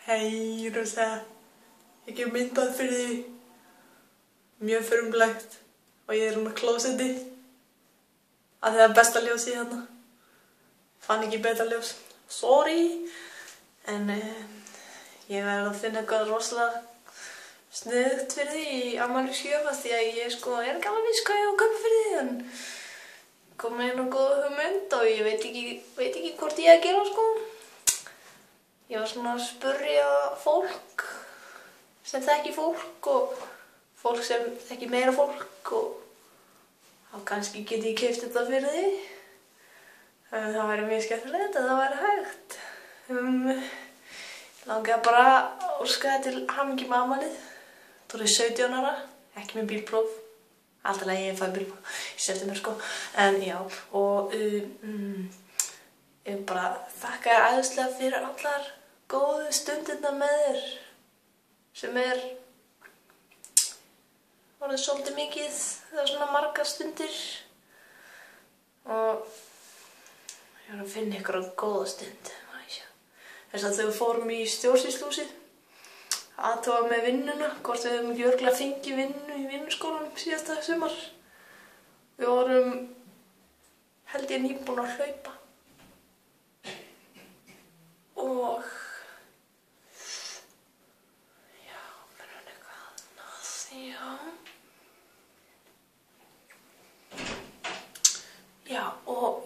Hei Rósa, ég gef myndband fyrir því. Mjög frumlegt og ég er á klósetti. Það er besta ljósið hérna. Fann ekki betra ljós. Sorry. En ég verð að finna eitthvað rosalega sniðugt fyrir því í afmælisgjöf því að ég er ekki alveg viss hvað ég á að kaupa fyrir því. En kom með einu góða hugmynd og ég veit ekki hvort ég að gera Ég var svona að spurja fólk sem þekki fólk og fólk sem þekki meira fólk og þá kannski get ég keypt þetta fyrir því. Það væri mjög skemmtilegt að það væri hægt. Ég langaði bara að óska til hamingju með afmælið. Þú er 17 ára, ekki með bílpróf. Alltaf ég fæ bílpróf í september En já, og ég bara þakka þér æðislega fyrir allar góðu stundirnar með þér sem orðið svolítið mikið, það er svona margar stundir og ég var að finna ykkur góða stund. Þess að þegar við fórum í stjórnsýsluhúsið athuga með vinnuna, hvort við höfum ekki örugglega fengið vinnu í vinnuskólanum síðasta sumar. Við vorum held ég nýbúin að hlaupa og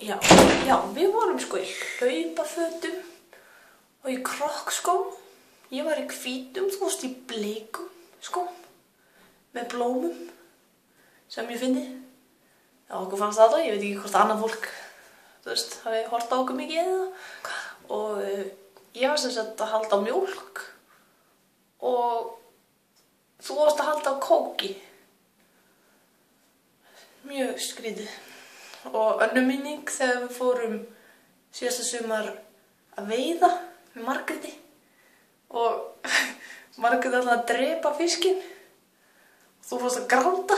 Já, við vorum í hlaupafötum og í krokkskóm. Ég var í hvítum, þú veist, í bleikum skóm með blómum sem ég fyndi. Já, okkur fannst það, ég veit ekki hvort annað fólk, þú veist, hafi hort á okkur mikið eða. Og ég var sem sagt að halda á mjólk og þú varst að halda á kóki. Mjög skrítið. Og önnur minning þegar við fórum síðasta sumar að veiða með Margréti og Margrét ætlaði að drepa fiskinn. Þú fórst að gráta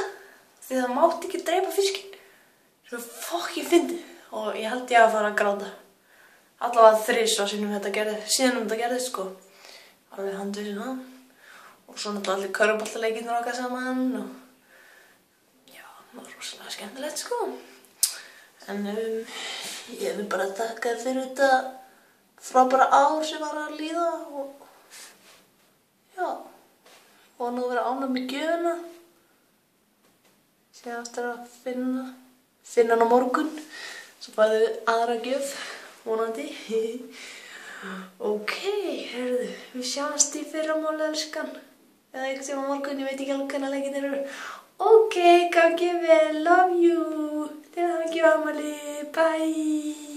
því það mátti ekki drepa fiskinn. Svo fokkin fyndið og ég held ég að fara að gráta. Allavega þrisvar sinnum þetta gerðist Alveg handvisinn hann. Og svo náttúrulega allir körfuboltaleikirnir okkar saman og já, það var rosalega skemmtilegt En ég vil bara þakka fyrir þetta frábæra ár sem var að líða og já, og nú vera ánægð með gjöfina. Síðan eftir að finna hann á morgun, svo færðu aðra gjöf, vonandi. Ok, heyrðu, við sjáumst í fyrramálið, elskan. Eða einhvern tíma á morgun, ég veit ekki alveg hvernig leikirnir eru. Ok, gangi vel, love you. Til hamingju með afmælið, bye.